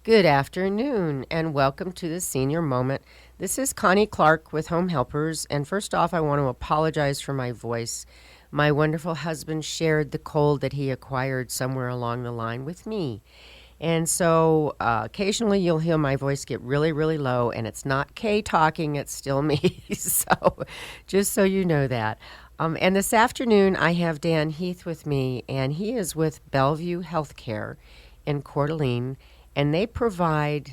Good afternoon, and welcome to the Senior Moment. This is Connie Clark with Home Helpers, and first off, I want to apologize for my voice. My wonderful husband shared the cold that he acquired somewhere along the line with me. And so occasionally you'll hear my voice get really, really low, and it's not Kay talking, it's still me. So just so you know that. And this afternoon I have Dan Heath with me, and he is with Bellevue HealthCare in Coeur d'Alene, and they provide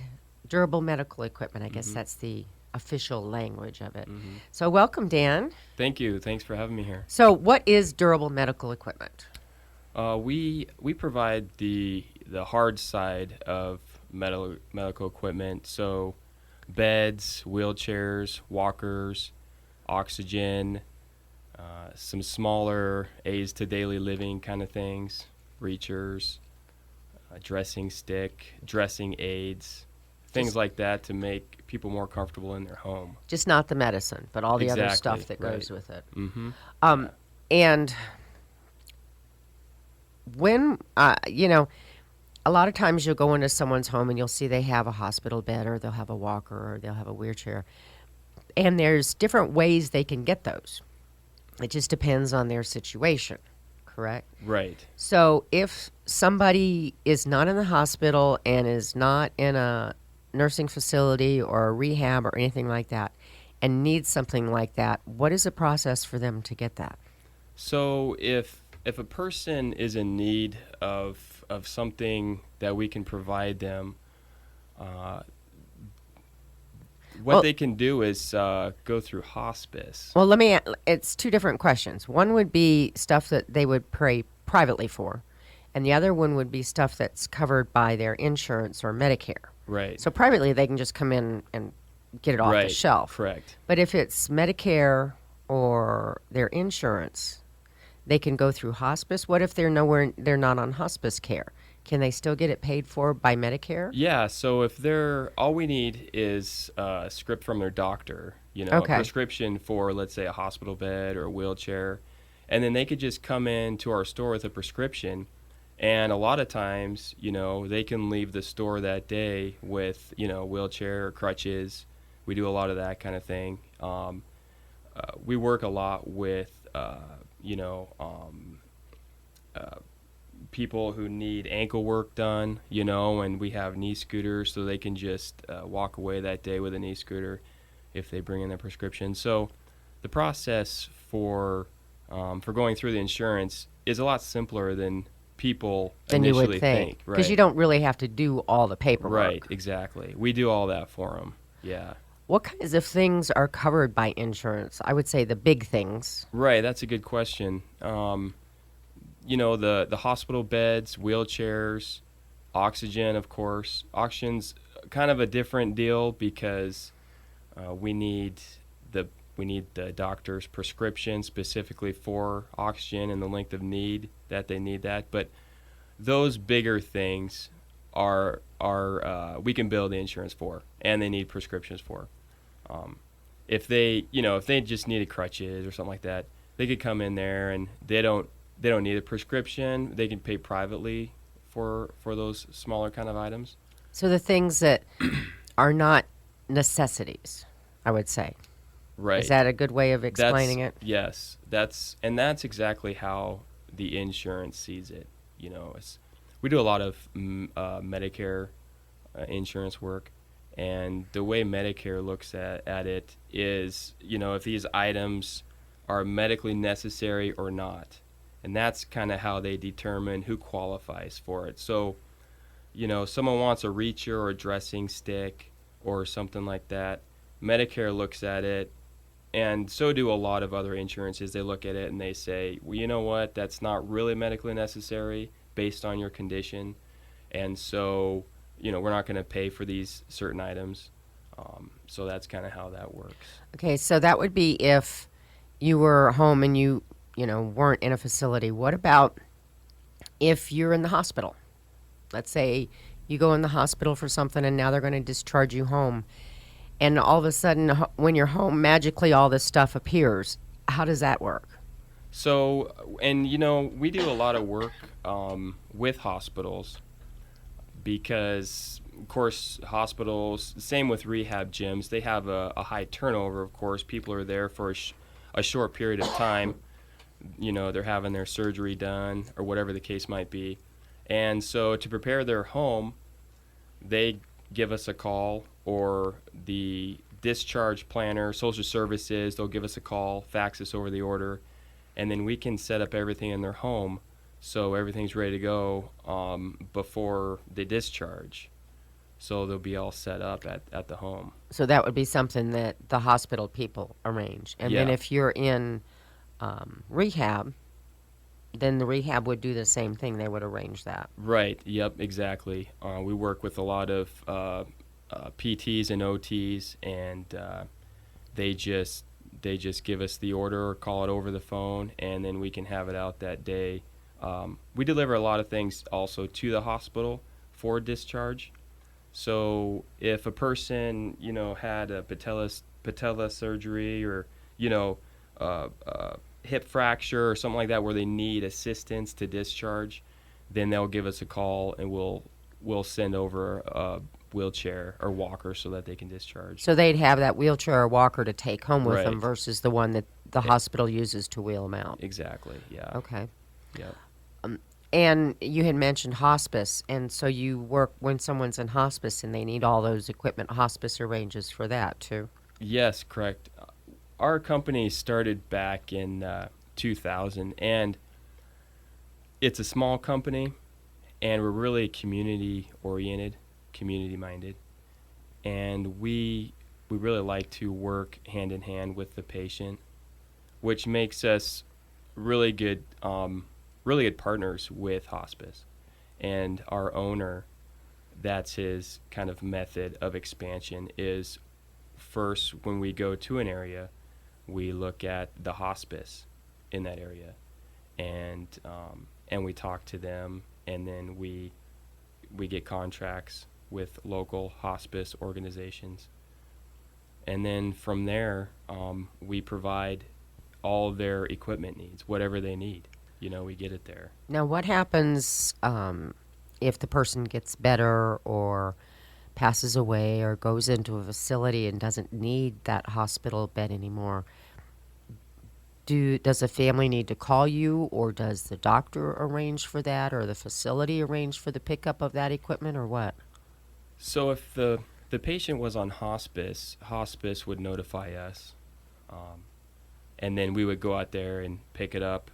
durable medical equipment. I guess that's the official language of it. So welcome, Dan. Thank you. Thanks for having me here. So what is durable medical equipment? We provide the hard side of medical equipment, so beds, wheelchairs, walkers, oxygen, some smaller aids to daily living kind of things, reachers, dressing stick, dressing aids, things like that to make people more comfortable in their home. Just not the medicine, but all the other Exactly, stuff that right. goes with it. Mm-hmm. And when, a lot of times you'll go into someone's home and you'll see they have a hospital bed, or they'll have a walker, or they'll have a wheelchair. And there's different ways they can get those. It just depends on their situation, correct? Right. So if somebody is not in the hospital and is not in a nursing facility or a rehab or anything like that and needs something like that, what is the process for them to get that? So if a person is in need of something that we can provide them, what they can do is go through hospice. Well, it's two different questions. One would be stuff that they would pay privately for, and the other one would be stuff that's covered by their insurance or Medicare. Right. So privately, they can just come in and get it off the shelf. Correct. But if it's Medicare or their insurance, they can go through hospice. What if they're not on hospice care? Can they still get it paid for by Medicare? Yeah, so if all we need is a script from their doctor, a prescription for, let's say, a hospital bed or a wheelchair, and then they could just come in to our store with a prescription, and a lot of times, they can leave the store that day with, wheelchair or crutches. We do a lot of that kind of thing. We work a lot with, people who need ankle work done, and we have knee scooters so they can just walk away that day with a knee scooter if they bring in their prescription. So the process for going through the insurance is a lot simpler than people initially you would think. Because you don't really have to do all the paperwork. Right, exactly. We do all that for them, yeah. What kinds of things are covered by insurance? I would say the big things. Right, that's a good question. The hospital beds, wheelchairs, oxygen, of course. Oxygen's kind of a different deal because we need the doctor's prescription specifically for oxygen and the length of need that they need that. But those bigger things are we can bill the insurance for, and they need prescriptions for. If they just needed crutches or something like that, they could come in there and they don't need a prescription. They can pay privately for those smaller kind of items. So the things that are not necessities, I would say. Right. Is that a good way of explaining it? Yes. That's exactly how the insurance sees it. We do a lot of Medicare insurance work, and the way Medicare looks at it is, if these items are medically necessary or not. And that's kind of how they determine who qualifies for it. So, someone wants a reacher or a dressing stick or something like that. Medicare looks at it, and so do a lot of other insurances. They look at it and they say, well, you know what, that's not really medically necessary based on your condition. And so, we're not going to pay for these certain items. So that's kind of how that works. Okay, so that would be if you were home and you weren't in a facility. What about if you're in the hospital? Let's say you go in the hospital for something and now they're going to discharge you home. And all of a sudden, when you're home, magically all this stuff appears. How does that work? So, and we do a lot of work with hospitals because of course, hospitals, same with rehab gyms, they have a high turnover, of course. People are there for a short period of time. They're having their surgery done or whatever the case might be. And so to prepare their home, they give us a call, or the discharge planner, social services, they'll give us a call, fax us over the order, and then we can set up everything in their home so everything's ready to go before they discharge. So they'll be all set up at the home. So that would be something that the hospital people arrange. And then Yeah. if you're in rehab, then the rehab would do the same thing. They would arrange that. Right. Yep. Exactly. We work with a lot of PTs and OTs, and they just give us the order or call it over the phone, and then we can have it out that day. We deliver a lot of things also to the hospital for discharge. So if a person had a patella surgery, or hip fracture or something like that, where they need assistance to discharge, then they'll give us a call, and we'll send over a wheelchair or walker so that they can discharge. So they'd have that wheelchair or walker to take home with them Right. versus the one that the E- hospital uses to wheel them out. Exactly. Yeah. Okay. Yeah. And you had mentioned hospice, and so you work when someone's in hospice and they need all those equipment. Hospice arranges for that too. Yes, correct. Our company started back in 2000, and it's a small company, and we're really community oriented, community minded, and we really like to work hand in hand with the patient, which makes us really good partners with hospice. And our owner, that's his kind of method of expansion, is first, when we go to an area, we look at the hospice in that area, and we talk to them, and then we get contracts with local hospice organizations, and then from there we provide all their equipment needs, whatever they need. We get it there. Now, what happens if the person gets better or passes away or goes into a facility and doesn't need that hospital bed anymore? Does the family need to call you, or does the doctor arrange for that, or the facility arrange for the pickup of that equipment, or what? So if the patient was on hospice, hospice would notify us, and then we would go out there and pick it up.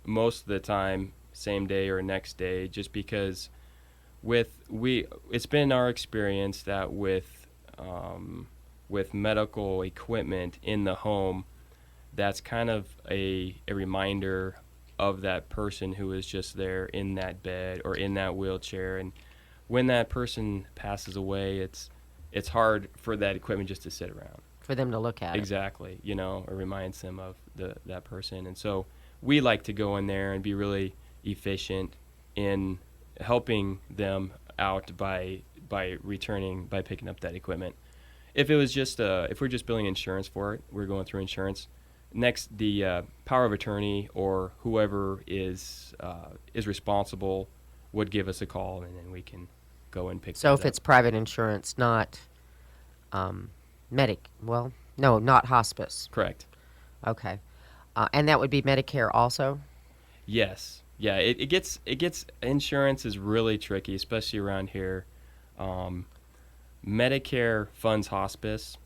Most of the time, same day or next day, just because it's been our experience that with medical equipment in the home, that's kind of a reminder of that person who is just there in that bed or in that wheelchair. And when that person passes away, it's hard for that equipment just to sit around. For them to look at it. Exactly. It reminds them of that person. And so we like to go in there and be really efficient in helping them out by picking up that equipment. If it was just if we're just billing insurance for it, we're going through insurance. Next, the power of attorney or whoever is responsible would give us a call, and then we can go and pick. So if up. it's private insurance, not not hospice. Correct. Okay. And that would be Medicare also? Yes. Yeah. It gets insurance is really tricky, especially around here. Medicare funds hospice,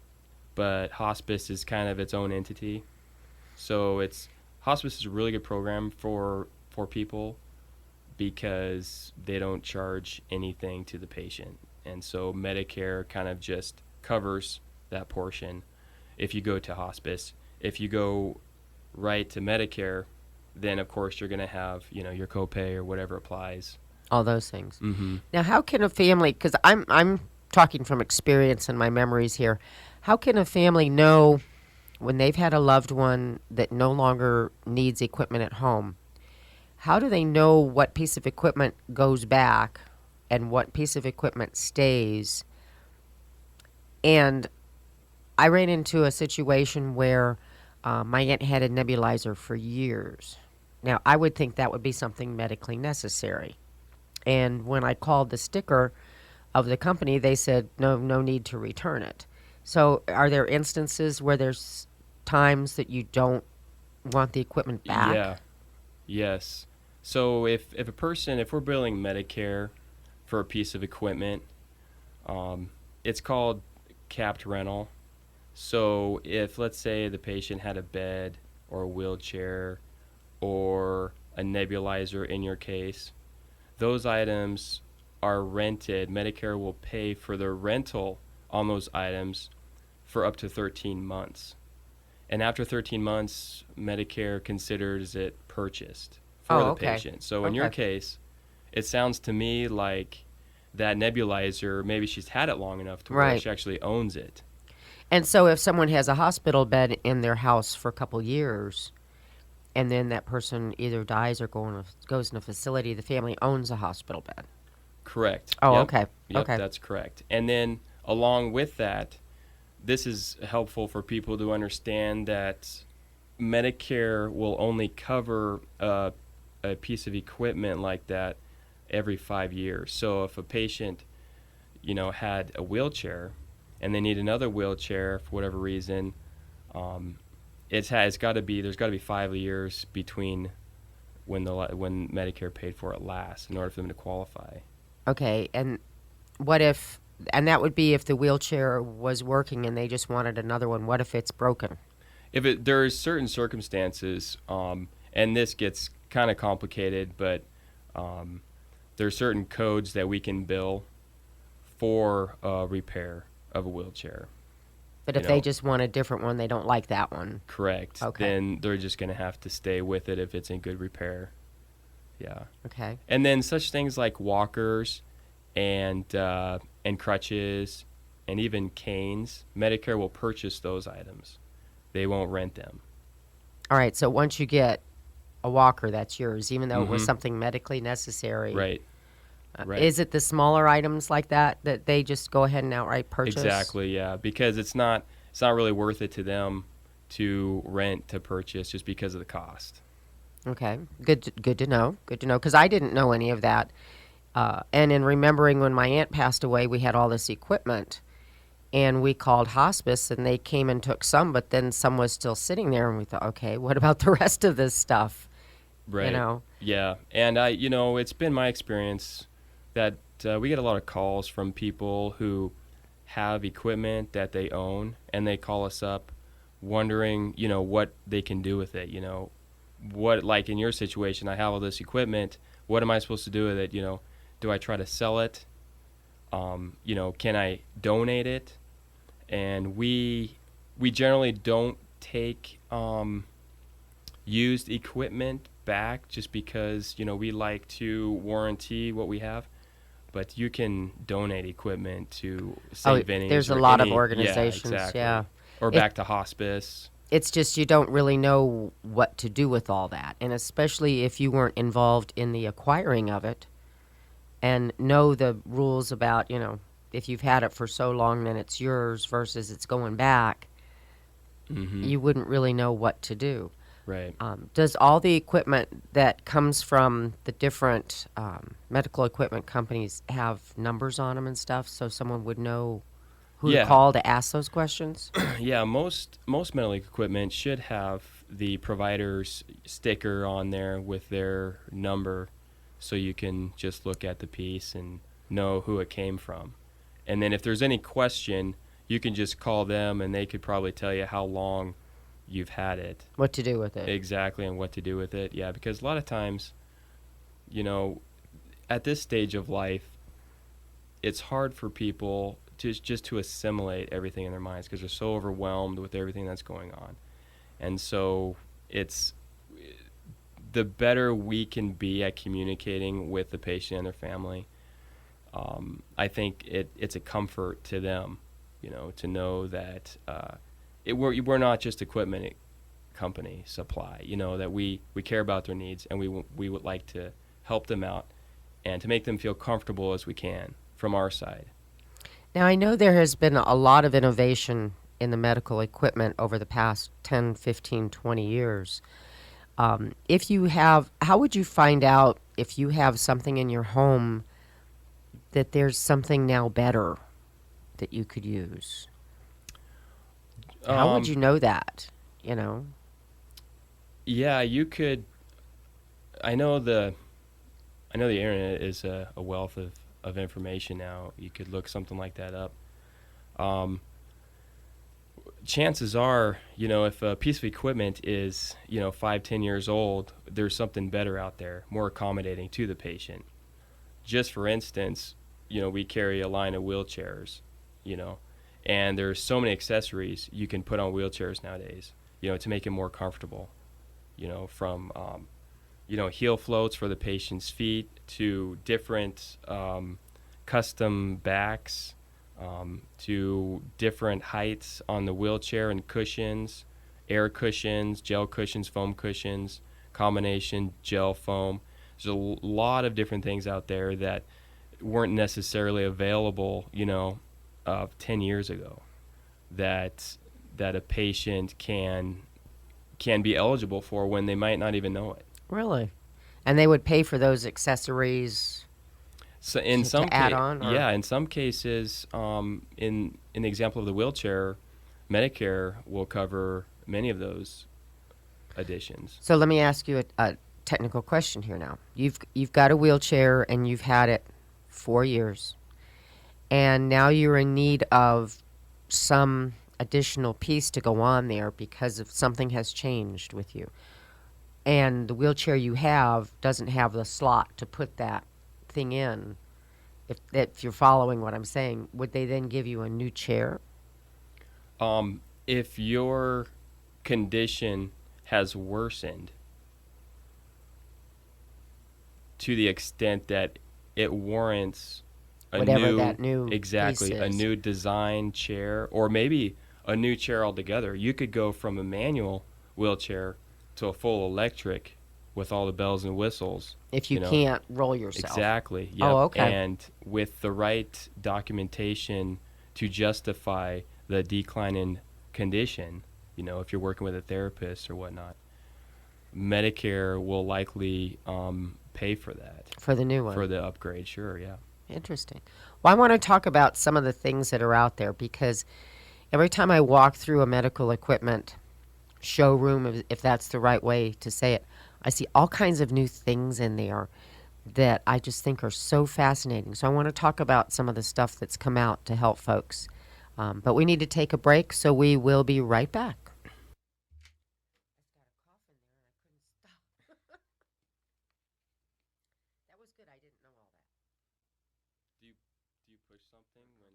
but hospice is kind of its own entity. So hospice is a really good program for people because they don't charge anything to the patient. And so Medicare kind of just covers that portion if you go to hospice. If you go right to Medicare, then of course you're going to have, your copay or whatever applies. All those things. Mm-hmm. Now, how can a family, because I'm talking from experience and my memories here, how can a family know when they've had a loved one that no longer needs equipment at home? How do they know what piece of equipment goes back and what piece of equipment stays? And I ran into a situation where my aunt had a nebulizer for years. Now, I would think that would be something medically necessary. And when I called the sticker of the company, they said no need to return it. So are there instances where there's times that you don't want the equipment back? Yeah. Yes. So if we're billing Medicare for a piece of equipment, it's called capped rental. So if, let's say, the patient had a bed or a wheelchair or a nebulizer in your case, those items are rented. Medicare will pay for the rental on those items for up to 13 months. And after 13 months, Medicare considers it purchased for Oh, the okay. patient. So in your Okay. case, it sounds to me like that nebulizer, maybe she's had it long enough to where Right. she actually owns it. And so if someone has a hospital bed in their house for a couple years, and then that person either dies or goes in a facility, the family owns a hospital bed. Correct. Oh, Yep. okay. Yep, Okay. that's correct. And then along with that, this is helpful for people to understand that Medicare will only cover a piece of equipment like that every 5 years. So if a patient, had a wheelchair and they need another wheelchair for whatever reason, um, it's got to be there's got to be 5 years between when Medicare paid for it last in order for them to qualify. Okay. And what if, and that would be if the wheelchair was working and they just wanted another one. What if it's broken? There's certain circumstances, and this gets kind of complicated, but there are certain codes that we can bill for repair of a wheelchair. But You if they know, just want a different one, they don't like that one. correct. Okay. Then they're just going to have to stay with it if it's in good repair. Yeah. Okay. And then such things like walkers and crutches and even canes, Medicare will purchase those items. They won't rent them. All right. So once you get a walker, that's yours, even though it was Mm-hmm. something medically necessary. Right. Right. Is it the smaller items like that that they just go ahead and outright purchase? Exactly, yeah, because it's not really worth it to them to rent to purchase just because of the cost. Okay. Good to know. Good to know, because I didn't know any of that. And in remembering when my aunt passed away, we had all this equipment, and we called hospice, and they came and took some, but then some was still sitting there, and we thought, okay, what about the rest of this stuff? You Right. know? Yeah, and it's been my experience that we get a lot of calls from people who have equipment that they own, and they call us up wondering, what they can do with it. What, like in your situation, I have all this equipment. What am I supposed to do with it? Do I try to sell it? Can I donate it? And we generally don't take used equipment back just because we like to warranty what we have. But you can donate equipment to St. Vinny's. There's a or lot of any- organizations, Yeah, exactly. yeah. Or It- back to hospice. It's just you don't really know what to do with all that. And especially if you weren't involved in the acquiring of it and know the rules about, if you've had it for so long, then it's yours versus it's going back, Mm-hmm. you wouldn't really know what to do. Right. Does all the equipment that comes from the different medical equipment companies have numbers on them and stuff so someone would know who to Yeah. call to ask those questions? Yeah, most medical equipment should have the provider's sticker on there with their number, so you can just look at the piece and know who it came from. And then if there's any question, you can just call them, and they could probably tell you how long you've had it What to do with it? exactly and what to do with it. Yeah, because a lot of times, at this stage of life, it's hard for people just to assimilate everything in their minds because they're so overwhelmed with everything that's going on. And so it's the better we can be at communicating with the patient and their family, I think it's a comfort to them, to know that we're not just equipment company supply, that we care about their needs, and we would like to help them out and to make them feel comfortable as we can from our side. Now, I know there has been a lot of innovation in the medical equipment over the past 10, 15, 20 years. How would you find out if you have something in your home that there's something now better that you could use? How would Um, you know that? You know? yeah, you could. I know the I know the internet is a wealth of information now. You could look something like that up. Um, Chances are, if a piece of equipment is, 5, 10 years old, there's something better out there, more accommodating to the patient. Just for instance, we carry a line of wheelchairs, you know, and there's so many accessories you can put on wheelchairs nowadays, to make it more comfortable, from, heel floats for the patient's feet to different custom backs, to different heights on the wheelchair and cushions, air cushions, gel cushions, foam cushions, combination gel foam. There's a lot of different things out there that weren't necessarily available, 10 years ago that a patient can be eligible for when they might not even know it. Really? And they would pay for those accessories So in some to add on? Or? yeah, in some cases, in the example of the wheelchair, Medicare will cover many of those additions. So let me ask you a technical question here now. You've got a wheelchair and you've had it 4 years, and now you're in need of some additional piece to go on there because of something has changed with you. And the wheelchair you have doesn't have the slot to put that thing in. If you're following what I'm saying, would they then give you a new chair? If your condition has worsened to the extent that it warrants a Whatever new that new exactly piece a is. new design chair, or maybe a new chair altogether. You could go from a manual wheelchair to a full electric with all the bells and whistles. If you can't roll yourself. Exactly. Yep. Oh, okay. And with the right documentation to justify the decline in condition, if you're working with a therapist or whatnot, Medicare will likely pay for that, For the new one. for the upgrade. Sure, yeah. Interesting. Well, I want to talk about some of the things that are out there because every time I walk through a medical equipment showroom, if that's the right way to say it, I see all kinds of new things in there that I just think are so fascinating. So I want to talk about some of the stuff that's come out to help folks. But we need to take a break, so we will be right back. That was good. I didn't know all that. Do you push something when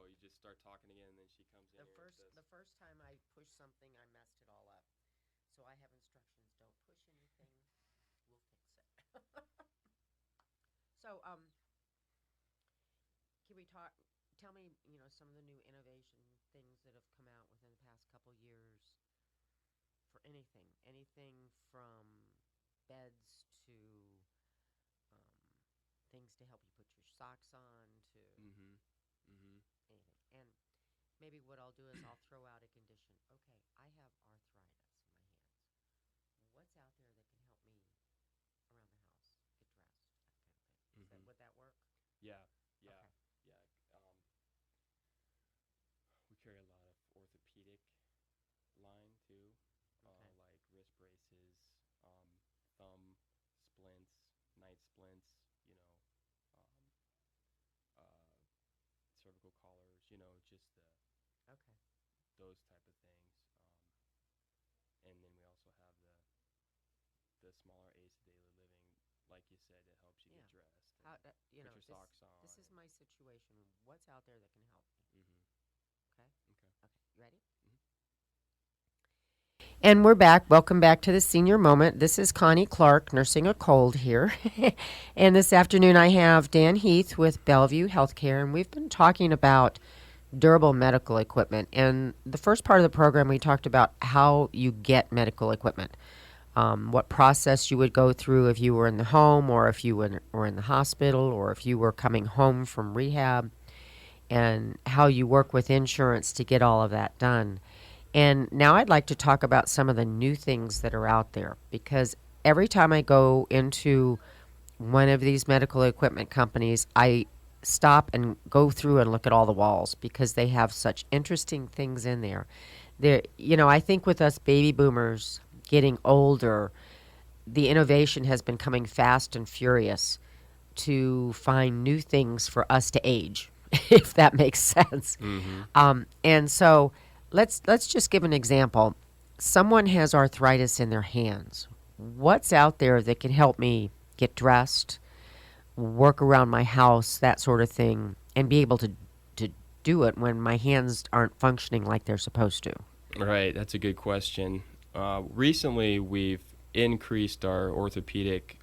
you just start talking again and then she comes in here and says The first time I pushed something, I messed it all up. So I have instructions. Don't push anything. We'll fix it. So, can we talk? Tell me, some of the new innovation things that have come out within the past couple years for anything from beds to things to help you put your socks on to mm-hmm, mm-hmm, anything. And maybe what I'll do is I'll throw out a condition. Okay, I have arthritis in my hands. What's out there that can help me around the house get dressed? That kind of thing. mm-hmm. Would that work? Yeah, yeah, Okay. yeah. We carry a lot of orthopedic line too, Okay. like wrist braces, thumb splints, night splints, um, uh, cervical collars, just Okay. those type of things. And then we also have the smaller aids to daily living, like you said, that helps you Yeah. get dressed and How put your socks on. this is my situation. What's out there that can help me? Mm-hmm. Okay. Okay. Okay. You ready? Mm-hmm. And we're back. Welcome back to the Senior Moment. This is Connie Clark, nursing a cold here. And this afternoon I have Dan Heath with Bellevue HealthCare, and we've been talking about durable medical equipment. And the first part of the program, we talked about how you get medical equipment, what process you would go through if you were in the home or if you were in the hospital or if you were coming home from rehab, and how you work with insurance to get all of that done. And now I'd like to talk about some of the new things that are out there because every time I go into one of these medical equipment companies, I stop and go through and look at all the walls because they have such interesting things in there. I think with us baby boomers getting older, the innovation has been coming fast and furious to find new things for us to age, if that makes sense. Mm-hmm. And so let's just give an example. Someone has arthritis in their hands. What's out there that can help me get dressed, work around my house, that sort of thing, and be able to do it when my hands aren't functioning like they're supposed to? Right, that's a good question. Recently, we've increased our orthopedic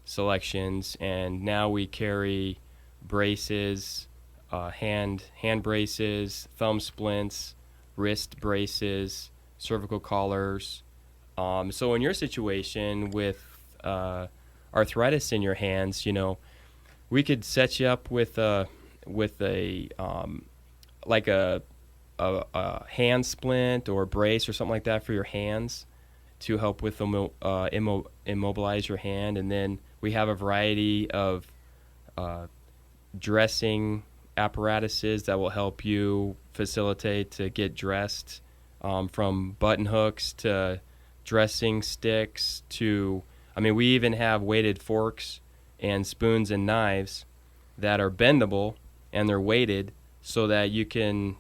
selections, and now we carry braces, hand braces, thumb splints, wrist braces, cervical collars. So in your situation with arthritis in your hands, we could set you up with a like a hand splint or brace or something like that for your hands to help with immobilize your hand. And then we have a variety of dressing apparatuses that will help you facilitate to get dressed, from button hooks to dressing sticks to, we even have weighted forks and spoons and knives that are bendable and they're weighted so that you can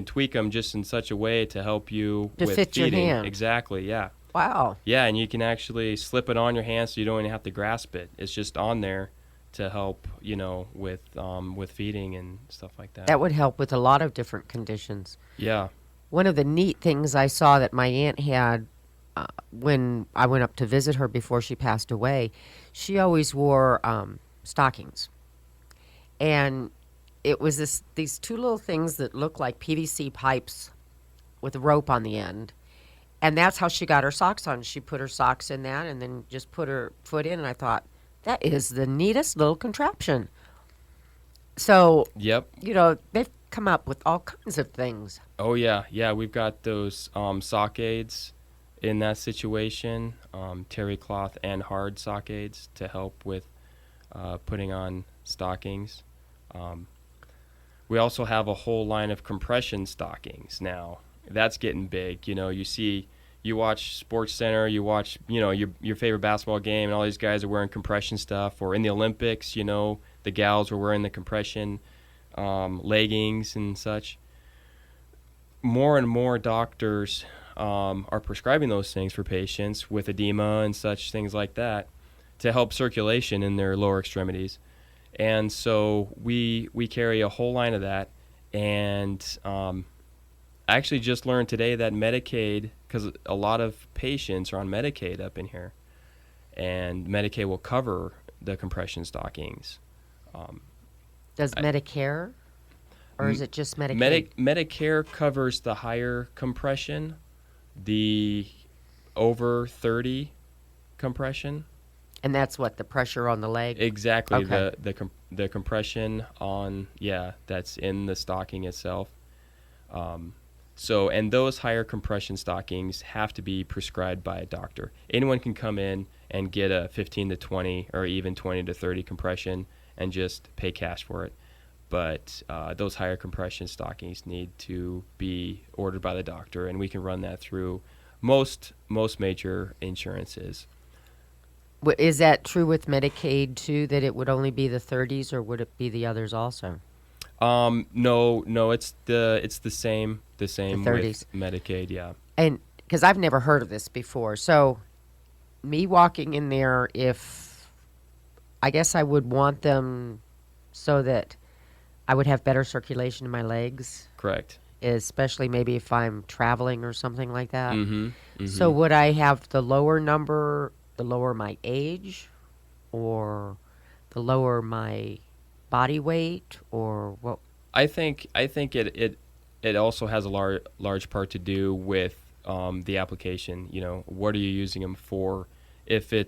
tweak them just in such a way to help you To with fit your feeding. hand. Exactly, yeah. Wow. Yeah, and you can actually slip it on your hand so you don't even have to grasp it. It's just on there to help, with feeding and stuff like that. That would help with a lot of different conditions. Yeah. One of the neat things I saw that my aunt had when I went up to visit her before she passed away, she always wore stockings. And it was these two little things that looked like PVC pipes with a rope on the end. And that's how she got her socks on. She put her socks in that and then just put her foot in. And I thought, that is the neatest little contraption. So, Yep. they've come up with all kinds of things. Oh, yeah. Yeah, we've got those sock aids in that situation, terry cloth and hard sock aids to help with putting on stockings. We also have a whole line of compression stockings now. That's getting big. You watch Sports Center, you watch, your favorite basketball game, and all these guys are wearing compression stuff. Or in the Olympics, the gals were wearing the compression leggings and such. More and more doctors are prescribing those things for patients with edema and such things like that to help circulation in their lower extremities. And so we carry a whole line of that. And I actually just learned today that Medicaid, because a lot of patients are on Medicaid up in here, and Medicaid will cover the compression stockings. Does Medicare? Or is it just Medicaid? Medicare covers the higher compression, the over 30 compression. And that's what, the pressure on the leg? Exactly. Okay. The compression on, that's in the stocking itself. And those higher compression stockings have to be prescribed by a doctor. Anyone can come in and get a 15 to 20 or even 20 to 30 compression and just pay cash for it. But those higher compression stockings need to be ordered by the doctor, and we can run that through most major insurances. Is that true with Medicaid too, that it would only be the 30s, or would it be the others also? No, it's the same The with 30s. Medicaid, yeah. And because I've never heard of this before, so me walking in there, I guess I would want them so that I would have better circulation in my legs, Correct. especially maybe if I'm traveling or something like that. Mm-hmm. Mm-hmm. So would I have the lower number, the lower my age, or the lower my body weight, or what? I think it also has a large part to do with the application. What are you using them for? If a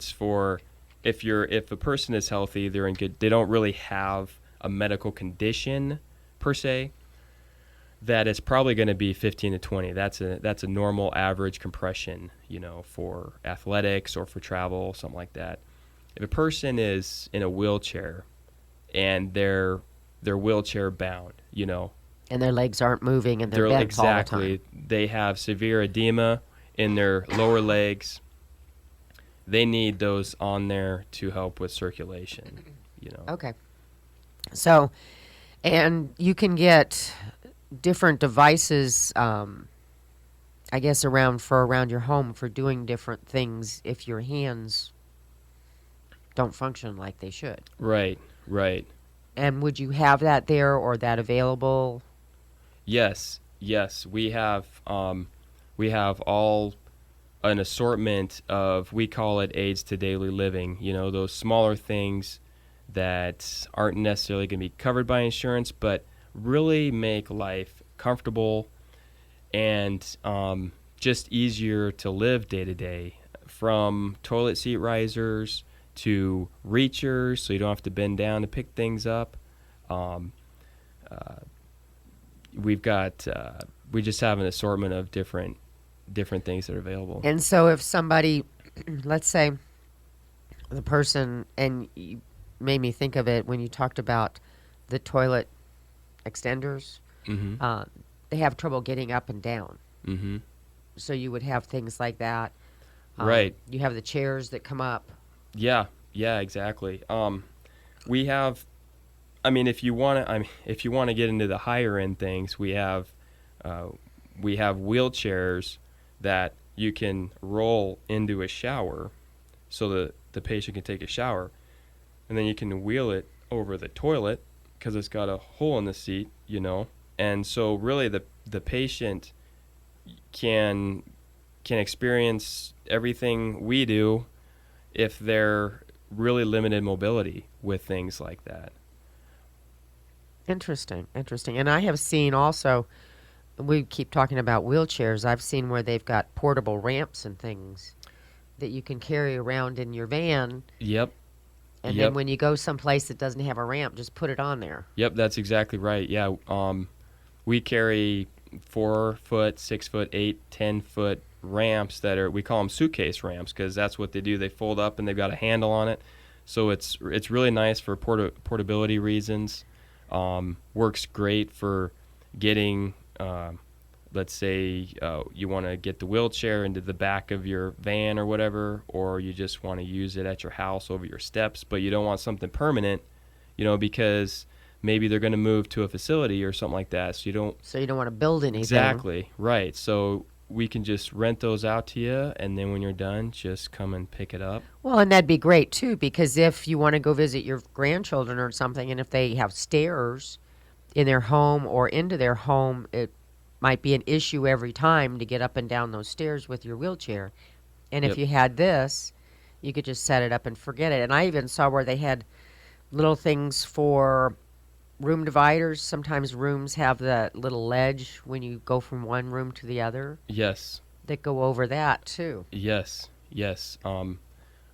person is healthy, they're in good. They don't really have a medical condition per se. That is probably going to be 15 to 20. That's a normal average compression, for athletics or for travel, something like that. If a person is in a wheelchair and they're wheelchair bound, And their legs aren't moving and they're They're bent all the time. exactly. They have severe edema in their lower legs. They need those on there to help with circulation. Okay. So, and you can get different devices, I guess, around your home for doing different things if your hands don't function like they should. Right, right. And would you have that there or that available? Yes, yes. We have all an assortment of, we call it aids to daily living. Those smaller things that aren't necessarily going to be covered by insurance, but really make life comfortable and just easier to live day to day. From toilet seat risers to reachers, so you don't have to bend down to pick things up. Um, we've got we just have an assortment of different things that are available. And so if somebody, let's say the person, and you made me think of it when you talked about the toilet extenders, Mm-hmm. they have trouble getting up and down. Mm-hmm. So you would have things like that. Right. You have the chairs that come up. Yeah. Yeah. Exactly. We have. I mean, if you want to get into the higher end things, we have wheelchairs that you can roll into a shower, so that the patient can take a shower, and then you can wheel it over the toilet because it's got a hole in the seat. And so really the patient can experience everything we do if they're really limited mobility with things like that. Interesting. And I have seen also, we keep talking about wheelchairs. I've seen where they've got portable ramps and things that you can carry around in your van. Yep. And Yep. then when you go someplace that doesn't have a ramp, just put it on there. Yep, that's exactly right. Yeah, we carry 4-foot, 6-foot, 8, 10-foot ramps that we call them suitcase ramps because that's what they do. They fold up and they've got a handle on it, so it's really nice for portability reasons. Works great for getting. Let's say you want to get the wheelchair into the back of your van or whatever, or you just want to use it at your house over your steps, but you don't want something permanent, because maybe they're going to move to a facility or something like that. So you don't want to build anything. Exactly, right. So we can just rent those out to you, and then when you're done, just come and pick it up. Well, and that'd be great, too, because if you want to go visit your grandchildren or something, and if they have stairs in their home or into their home, it might be an issue every time to get up and down those stairs with your wheelchair. And if Yep. you had this, you could just set it up and forget it. And I even saw where they had little things for room dividers. Sometimes rooms have that little ledge when you go from one room to the other Yes, that go over that, too. yes.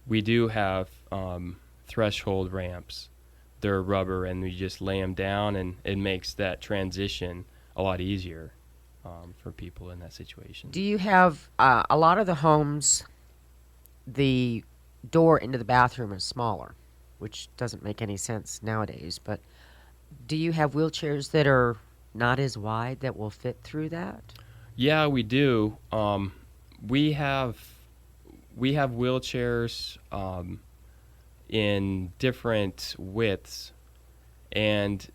We do have threshold ramps. They're rubber, and we just lay them down, and it makes that transition a lot easier for people in that situation. Do you have a lot of the homes, the door into the bathroom is smaller, which doesn't make any sense nowadays, but do you have wheelchairs that are not as wide that will fit through that? Yeah, we do. We have wheelchairs in different widths, and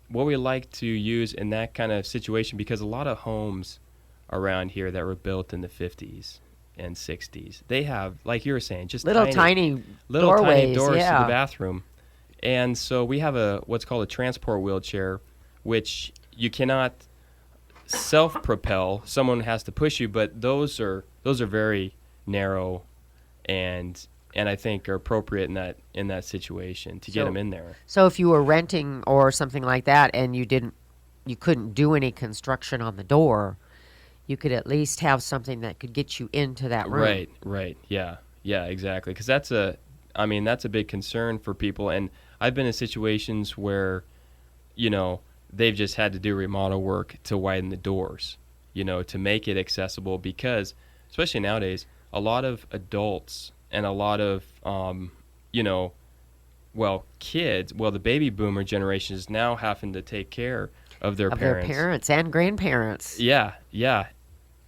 what we like to use in that kind of situation, because a lot of homes around here that were built in the 50s and 60s, they have, like you were saying, just Little tiny tiny doors to yeah. the bathroom. And so we have what's called a transport wheelchair, which you cannot self-propel. Someone has to push you, but those are very narrow and I think are appropriate in that situation to get them in there. So if you were renting or something like that and you couldn't do any construction on the door, you could at least have something that could get you into that room. Right. Yeah, exactly. Because that's a big concern for people. And I've been in situations where, they've just had to do remodel work to widen the doors, to make it accessible, because especially nowadays, a lot of adults and a lot of, the baby boomer generation is now having to take care of their Of their parents. parents and grandparents. Yeah, yeah.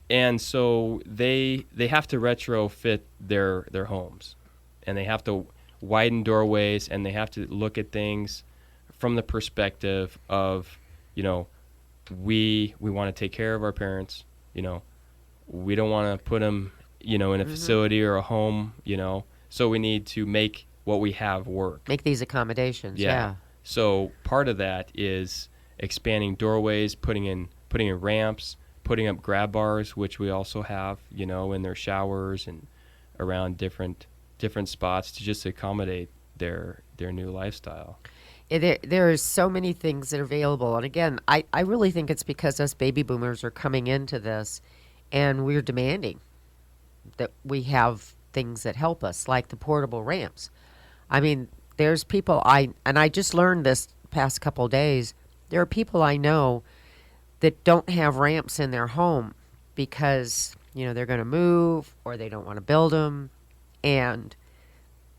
And so they have to retrofit their homes, and they have to widen doorways, and they have to look at things from the perspective of, you know, we want to take care of our parents. You know, we don't want to put them, in a facility or a home. So we need to make what we have work. Make these accommodations. Yeah. So part of that is expanding doorways, putting in ramps, putting up grab bars, which we also have, in their showers and around different spots to just accommodate their new lifestyle. There are so many things that are available. And again, I really think it's because us baby boomers are coming into this and we're demanding that we have things that help us, like the portable ramps. I mean, there's people and I just learned this past couple days, there are people I know that don't have ramps in their home because, they're going to move or they don't want to build them. And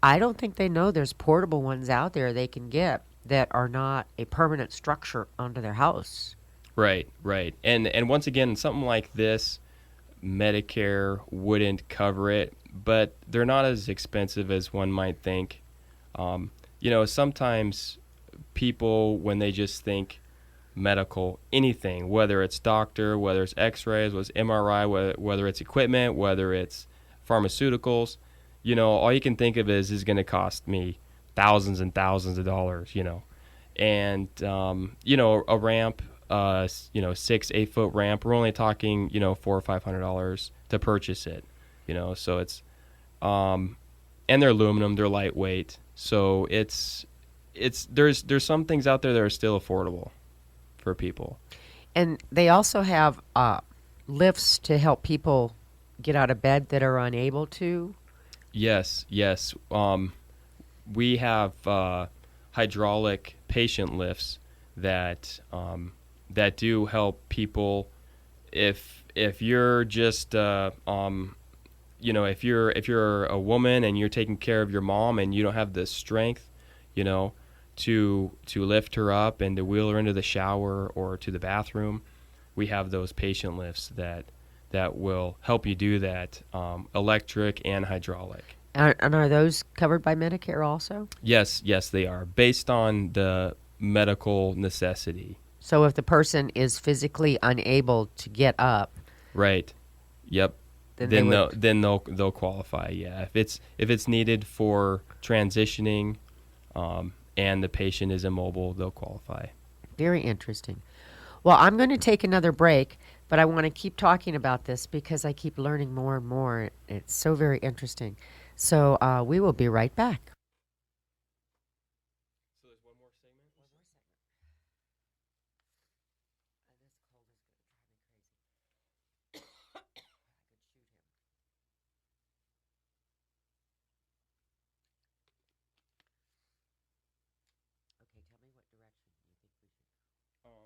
I don't think they know there's portable ones out there they can get that are not a permanent structure onto their house. Right. And once again, something like this, Medicare wouldn't cover it, but they're not as expensive as one might think. Sometimes people, when they just think medical, anything, whether it's doctor, whether it's x-rays, whether it's MRI, whether it's equipment, whether it's pharmaceuticals, all you can think of is going to cost me thousands and thousands of dollars, and, a ramp, 6-8 foot ramp, we're only talking, $400 or $500 to purchase it, so it's, and they're aluminum, they're lightweight. So there's some things out there that are still affordable for people. And they also have lifts to help people get out of bed that are unable to. Yes. We have hydraulic patient lifts that do help people. If you're just if you're a woman and you're taking care of your mom and you don't have the strength, to lift her up and to wheel her into the shower or to the bathroom, we have those patient lifts that will help you do that, electric and hydraulic. And are those covered by Medicare also? Yes, they are, based on the medical necessity. So if the person is physically unable to get up, right? Yep. Then they'll qualify. Yeah, if it's needed for transitioning, and the patient is immobile, they'll qualify. Very interesting. Well, I'm going to take another break, but I want to keep talking about this because I keep learning more and more. It's so very interesting. So we will be right back. So there's one more segment? Okay, tell me what direction you think we should go.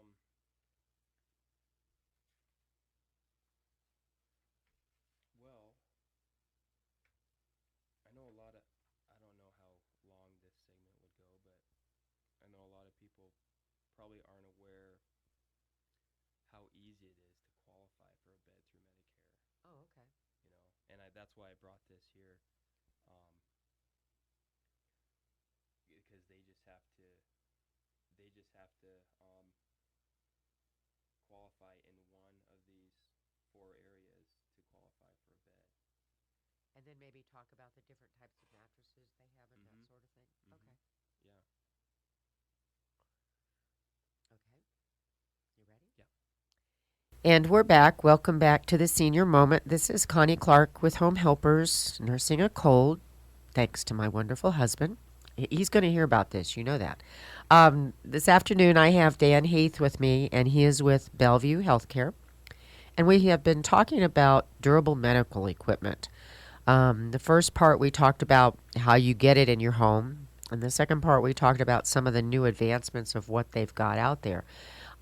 Well, I know I don't know how long this segment would go, but I know a lot of people probably aren't aware how easy it is to qualify for a bed through Medicare, Oh, okay. and that's why I brought this here, because they just have to qualify in one of these four areas to qualify for a bed. And then maybe talk about the different types of mattresses they have and that sort of thing. Okay. Yeah. Okay. You ready? Yeah. And we're back. Welcome back to the Senior Moment. This is Connie Clark with Home Helpers, nursing a cold, thanks to my wonderful husband. He's going to hear about this. You know that. This afternoon, I have Dan Heath with me, and he is with Bellevue HealthCare. And we have been talking about durable medical equipment. The first part, we talked about how you get it in your home. And the second part, we talked about some of the new advancements of what they've got out there.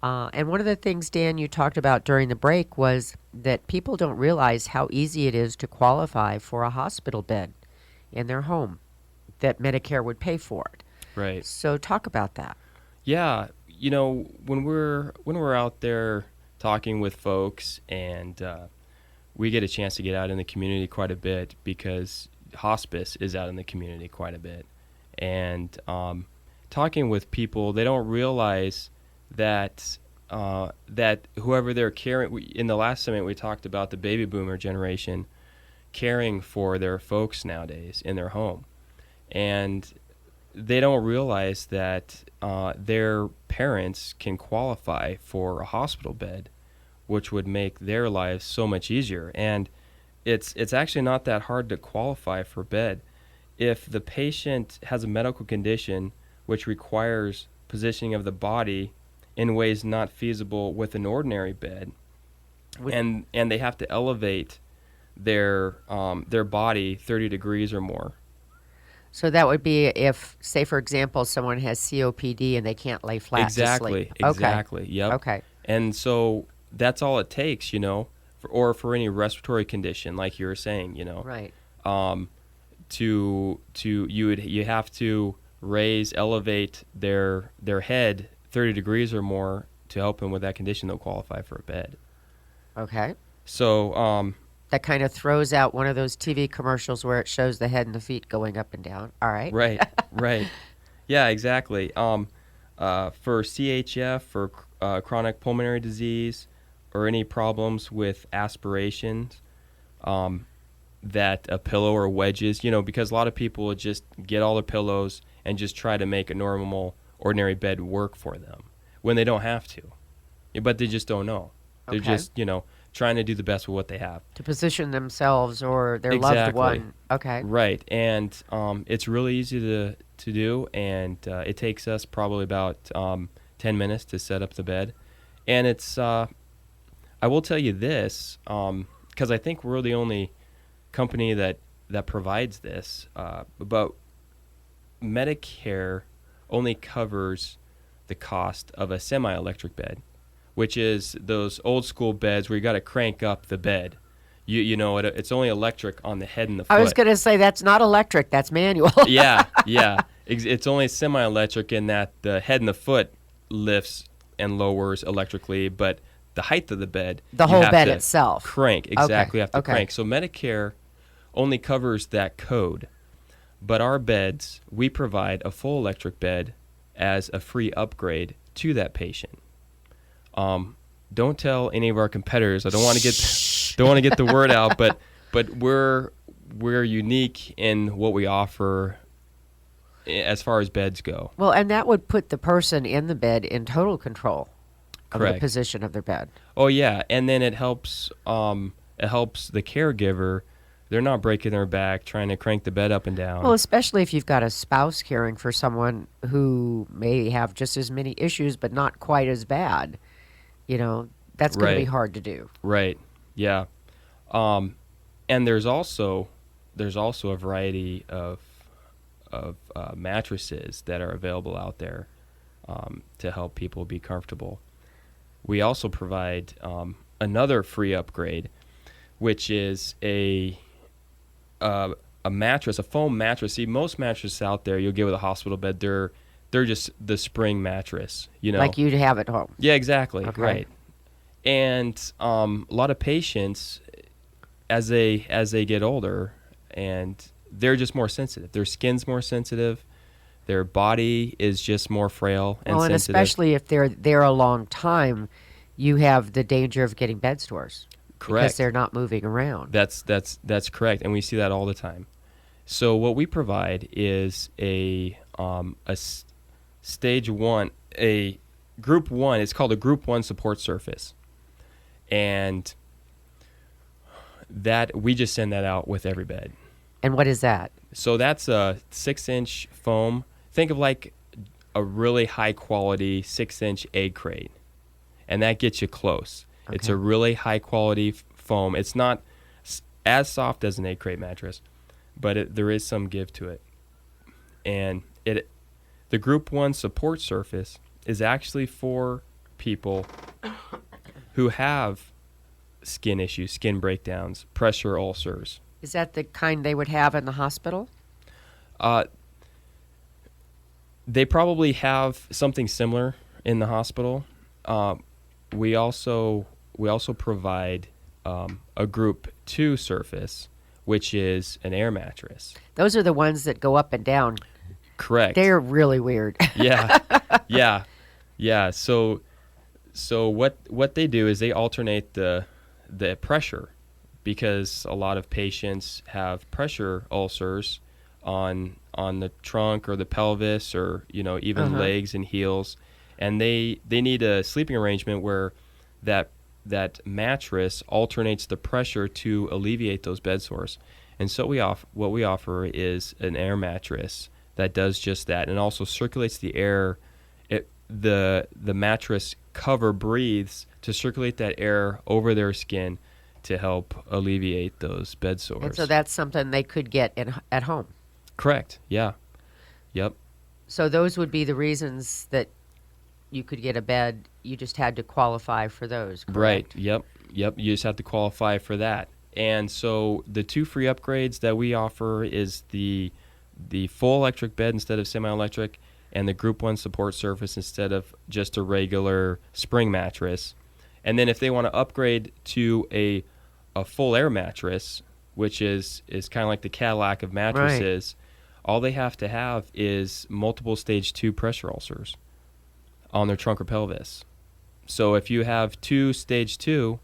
And one of the things, Dan, you talked about during the break was that people don't realize how easy it is to qualify for a hospital bed in their home, that Medicare would pay for it. Right. So talk about that. Yeah. When we're out there talking with folks, and we get a chance to get out in the community quite a bit because hospice is out in the community quite a bit. And talking with people, they don't realize that that whoever they're caring. In the last segment, we talked about the baby boomer generation caring for their folks nowadays in their home, and they don't realize that their parents can qualify for a hospital bed, which would make their lives so much easier. And it's actually not that hard to qualify for bed. If the patient has a medical condition which requires positioning of the body in ways not feasible with an ordinary bed, and they have to elevate their body 30 degrees or more. So that would be if, say, for example, someone has COPD and they can't lay flat to sleep. Exactly. Yep. Okay. And so that's all it takes, for any respiratory condition, like you were saying, Right. You have to elevate their head 30 degrees or more to help them with that condition. They'll qualify for a bed. Okay. So that kind of throws out one of those TV commercials where it shows the head and the feet going up and down. All right. Right. Yeah, exactly. For CHF, for chronic pulmonary disease, or any problems with aspirations, that a pillow or wedges, because a lot of people would just get all their pillows and just try to make a normal, ordinary bed work for them when they don't have to. But they just don't know. They're just, trying to do the best with what they have. To position themselves or their loved one. Okay. Right. And it's really easy to do, and it takes us probably about 10 minutes to set up the bed. And it's, I will tell you this, because I think we're the only company that provides this, but Medicare only covers the cost of a semi-electric bed, which is those old school beds where you got to crank up the bed. It's only electric on the head and the foot. I was going to say that's not electric, that's manual. Yeah. It's only semi-electric in that the head and the foot lifts and lowers electrically, but the height of the bed, the whole bed itself, crank. Exactly, you have to crank. So Medicare only covers that code, but our beds, we provide a full electric bed as a free upgrade to that patient. Don't tell any of our competitors. I don't want to get the word out, but we're unique in what we offer as far as beds go. Well, and that would put the person in the bed in total control of Correct. the position of their bed. Oh yeah, and then it helps the caregiver. They're not breaking their back trying to crank the bed up and down. Well, especially if you've got a spouse caring for someone who may have just as many issues but not quite as bad. That's going to be hard to do. Right. Yeah. And there's also a variety of mattresses that are available out there to help people be comfortable. We also provide another free upgrade, which is a mattress, a foam mattress. See, most mattresses out there you'll get with a hospital bed, they're just the spring mattress, like you'd have at home. Yeah, exactly. Okay. Right. And a lot of patients, as they get older, and they're just more sensitive. Their skin's more sensitive. Their body is just more frail and and sensitive. Especially if they're there a long time, you have the danger of getting bed sores. Correct. Because they're not moving around. That's correct, and we see that all the time. So what we provide is a stage one, a group one. It's called a group one support surface, and that we just send that out with every bed. And what is that? So that's a 6-inch foam. Think of like a really high quality 6-inch egg crate, and that gets you close. Okay. It's a really high quality foam. It's not as soft as an egg crate mattress, but there is some give to it. And the Group 1 support surface is actually for people who have skin issues, skin breakdowns, pressure ulcers. Is that the kind they would have in the hospital? They probably have something similar in the hospital. We also provide a Group 2 surface, which is an air mattress. Those are the ones that go up and down. Correct. They're really weird. Yeah, yeah, yeah. So what they do is they alternate the pressure, because a lot of patients have pressure ulcers on the trunk or the pelvis, or even legs and heels, and they need a sleeping arrangement where that mattress alternates the pressure to alleviate those bed sores. And so what we offer is an air mattress that does just that, and also circulates the air. The mattress cover breathes to circulate that air over their skin to help alleviate those bed sores. And so that's something they could get at home. Correct. Yeah. Yep. So those would be the reasons that you could get a bed. You just had to qualify for those, correct? Right. Yep. You just have to qualify for that. And so the 2 free upgrades that we offer is the full electric bed instead of semi-electric, and the Group 1 support surface instead of just a regular spring mattress. And then if they want to upgrade to a full air mattress, which is kind of like the Cadillac of mattresses, all they have to have is multiple stage 2 pressure ulcers on their trunk or pelvis. So if you have 2 stage 2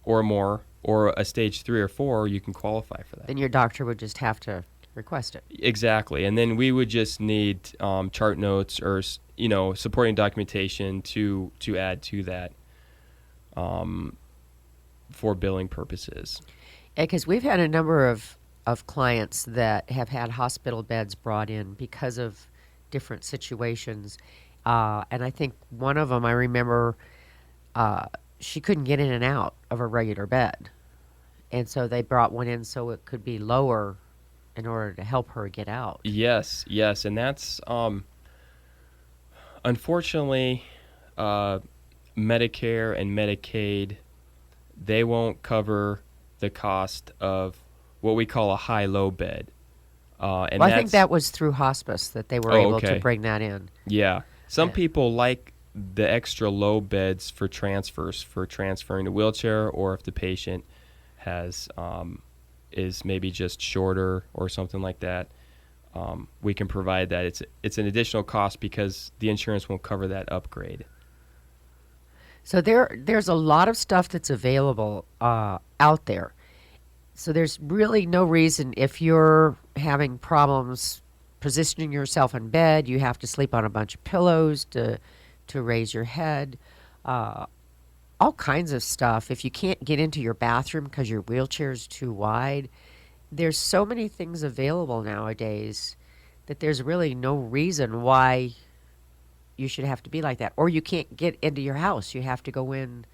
or more, or a stage 3 or 4, you can qualify for that. Then your doctor would just have to request it. Exactly. And then we would just need chart notes or supporting documentation to add to that for billing purposes. Because we've had a number of clients that have had hospital beds brought in because of different situations. And I think one of them, I remember, she couldn't get in and out of a regular bed. And so they brought one in so it could be lower in order to help her get out. Yes. And that's, unfortunately, Medicare and Medicaid, they won't cover the cost of what we call a high-low bed. And I think that was through hospice that they were able to okay. bring that in. Yeah. Some people like the extra low beds for transfers, for transferring to wheelchair, or if the patient has is maybe just shorter or something like that. We can provide that. It's an additional cost because the insurance won't cover that upgrade. So there's a lot of stuff that's available out there. So there's really no reason, if you're having problems positioning yourself in bed, you have to sleep on a bunch of pillows to raise your head, all kinds of stuff. If you can't get into your bathroom because your wheelchair is too wide, there's so many things available nowadays that there's really no reason why you should have to be like that. Or you can't get into your house. You have to go in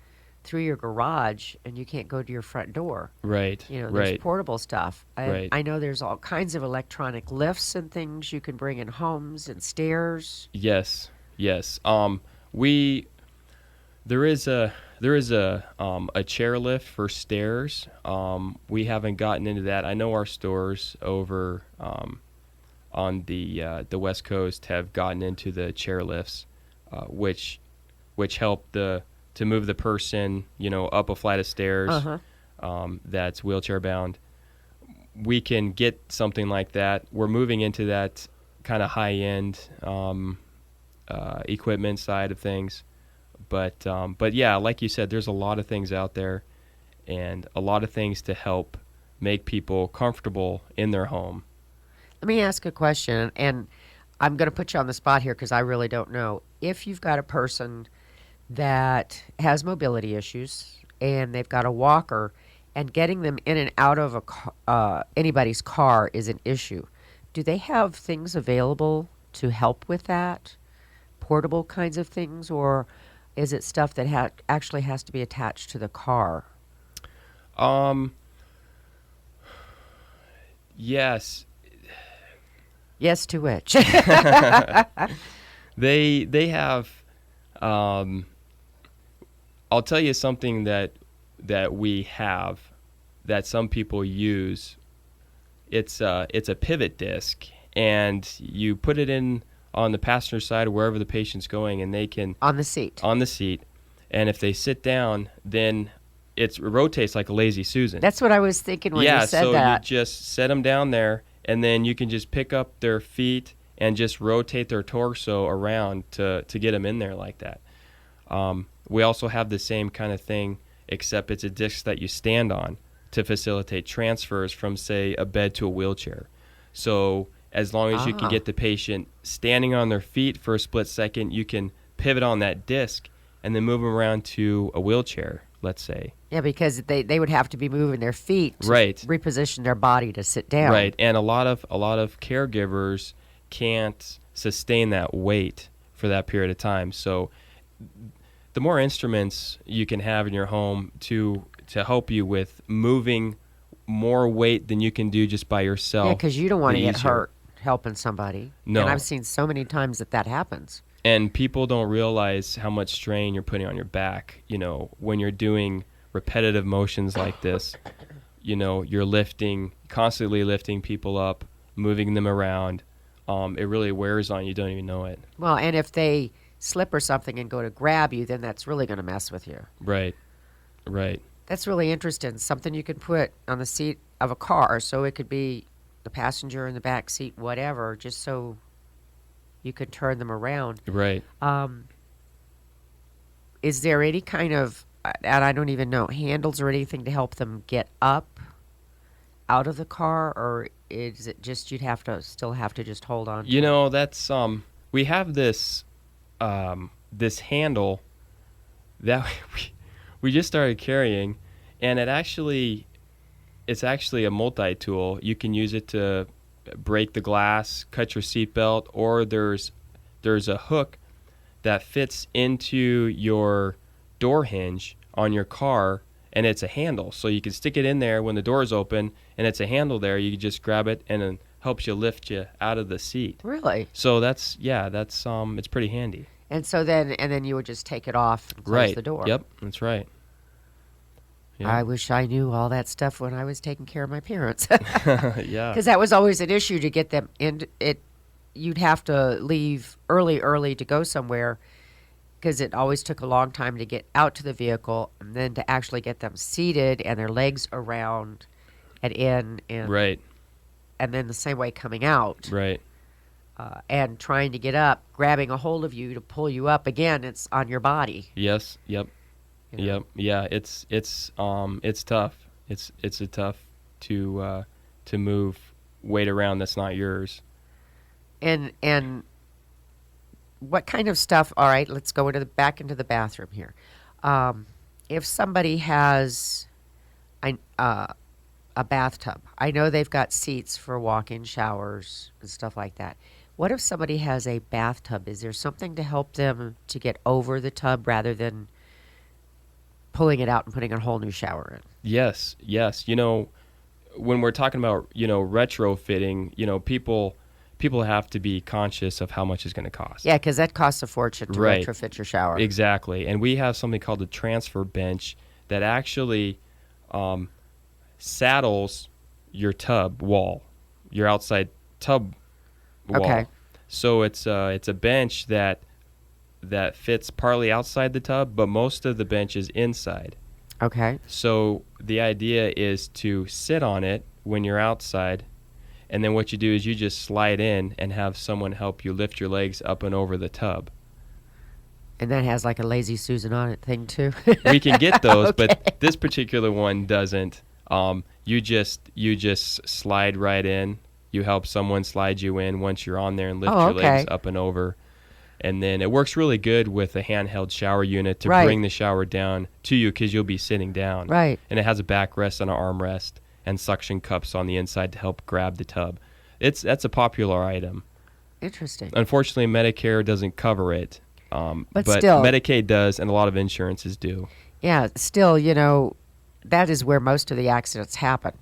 through your garage, and you can't go to your front door. Right. There's portable stuff. Right. I know there's all kinds of electronic lifts and things you can bring in homes, and stairs. Yes. There is a chairlift for stairs. We haven't gotten into that. I know our stores over on the West Coast have gotten into the chairlifts, which help to move the person up a flight of stairs that's wheelchair bound. We can get something like that. We're moving into that kind of high end equipment side of things. But yeah, like you said, there's a lot of things out there, and a lot of things to help make people comfortable in their home. Let me ask a question, and I'm going to put you on the spot here because I really don't know. If you've got a person that has mobility issues and they've got a walker, and getting them in and out of anybody's car is an issue, do they have things available to help with that? Portable kinds of things, or is it stuff that actually has to be attached to the car? Yes. Yes to which? They have. I'll tell you something that we have that some people use. It's a pivot disc, and you put it in on the passenger side, wherever the patient's going, and they can On the seat. on the seat. And if they sit down, then it rotates like a lazy Susan. That's what I was thinking when you said so that. you just set them down there, and then you can just pick up their feet and just rotate their torso around to get them in there like that. We also have the same kind of thing, except it's a disc that you stand on to facilitate transfers from, say, a bed to a wheelchair. So as long as you can get the patient standing on their feet for a split second, you can pivot on that disc and then move them around to a wheelchair, let's say. Yeah, because they would have to be moving their feet to reposition their body to sit down. Right, and a lot of caregivers can't sustain that weight for that period of time. So the more instruments you can have in your home to help you with moving more weight than you can do just by yourself. Yeah, because you don't want to get hurt helping somebody. No. And I've seen so many times that happens. And people don't realize how much strain you're putting on your back, when you're doing repetitive motions like this. You're constantly lifting people up, moving them around. It really wears on you. You don't even know it. Well, and if they slip or something and go to grab you, then that's really going to mess with you. Right. That's really interesting. Something you can put on the seat of a car, so it could be the passenger in the back seat, whatever, just so you could turn them around. Right. Is there any kind of, and I don't even know, handles or anything to help them get up out of the car, or is it just still have to just hold on to it? That's we have this this handle that we just started carrying, and it's actually a multi-tool. You can use it to break the glass, cut your seatbelt, or there's a hook that fits into your door hinge on your car, and it's a handle. So you can stick it in there when the door's open, and it's a handle there. You can just grab it, and it helps you lift you out of the seat. Really? So that's it's pretty handy. And so then you would just take it off and close the door. Yep, that's right. Yeah. I wish I knew all that stuff when I was taking care of my parents. Yeah. Because that was always an issue to get them in. You'd have to leave early to go somewhere, because it always took a long time to get out to the vehicle and then to actually get them seated and their legs around and in. And, right. And then the same way coming out. Right. And trying to get up, grabbing a hold of you to pull you up. Again, it's on your body. Yes. Yep. Yep. Yeah. It's tough. It's a tough to move weight around that's not yours. And what kind of stuff? All right, let's go back into the bathroom here. If somebody has a bathtub, I know they've got seats for walk-in showers and stuff like that. What if somebody has a bathtub? Is there something to help them to get over the tub rather than pulling it out and putting a whole new shower in? Yes. When we're talking about, retrofitting, people have to be conscious of how much it's going to cost. Yeah, because that costs a fortune to retrofit your shower. Exactly. And we have something called the transfer bench that actually saddles your tub wall, your outside tub wall. Okay. So it's a bench that fits partly outside the tub, but most of the bench is inside. Okay. So the idea is to sit on it when you're outside, and then what you do is you just slide in and have someone help you lift your legs up and over the tub. And that has like a lazy Susan on it thing too? We can get those, Okay. but this particular one doesn't. You just slide right in. You help someone slide you in once you're on there and lift your legs up and over. And then it works really good with a handheld shower unit to bring the shower down to you, because you'll be sitting down. Right. And it has a backrest and an armrest and suction cups on the inside to help grab the tub. That's a popular item. Interesting. Unfortunately, Medicare doesn't cover it, but still, Medicaid does, and a lot of insurances do. Yeah, still, that is where most of the accidents happen,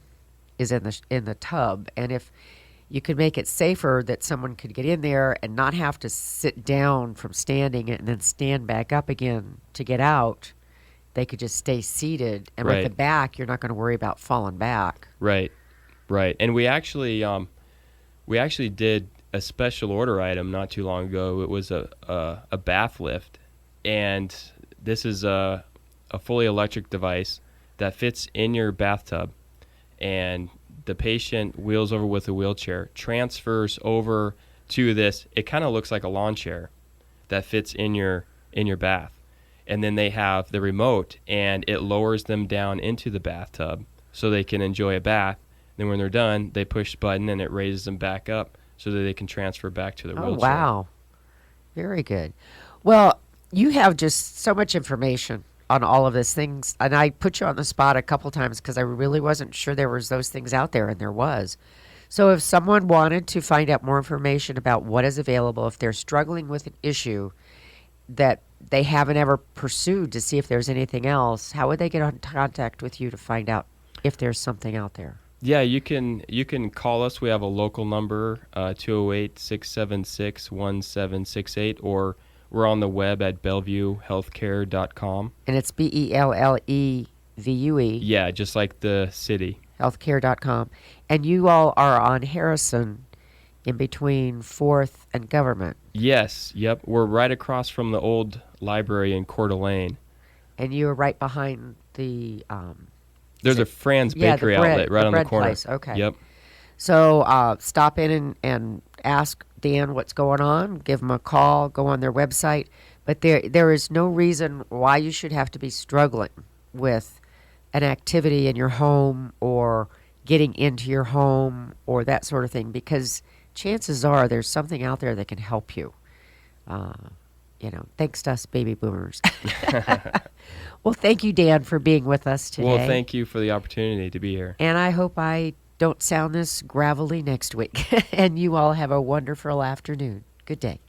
is in the tub. And if you could make it safer that someone could get in there and not have to sit down from standing and then stand back up again to get out, they could just stay seated. And with the back, you're not going to worry about falling back. Right. And we actually did a special order item not too long ago. It was a bath lift, and this is a fully electric device that fits in your bathtub, and the patient wheels over with a wheelchair, transfers over to this. It kind of looks like a lawn chair that fits in your bath, and then they have the remote, and it lowers them down into the bathtub so they can enjoy a bath. Then when they're done, they push the button and it raises them back up so that they can transfer back to the Oh, wheelchair. wow. Very good. Well, you have just so much information on all of these things, and I put you on the spot a couple times because I really wasn't sure there was those things out there, and there was. So if someone wanted to find out more information about what is available, if they're struggling with an issue that they haven't ever pursued to see if there's anything else, how would they get in contact with you to find out if there's something out there? Yeah, you can call us. We have a local number, 208-676-1768, or we're on the web at BellevueHealthCare.com. And it's BELLEVUE. Yeah, just like the city. Healthcare.com. And you all are on Harrison in between 4th and Government. Yes, yep. We're right across from the old library in Coeur d'Alene. And you are right behind the... There's a Fran's Bakery outlet right on the corner. Place. Okay. Yep. So stop in and ask Dan what's going on. Give them a call. Go on their website. But there is no reason why you should have to be struggling with an activity in your home or getting into your home or that sort of thing, because chances are there's something out there that can help you. Thanks to us baby boomers. Well, thank you, Dan, for being with us today. Well, thank you for the opportunity to be here. And I hope I don't sound this gravelly next week. And you all have a wonderful afternoon. Good day.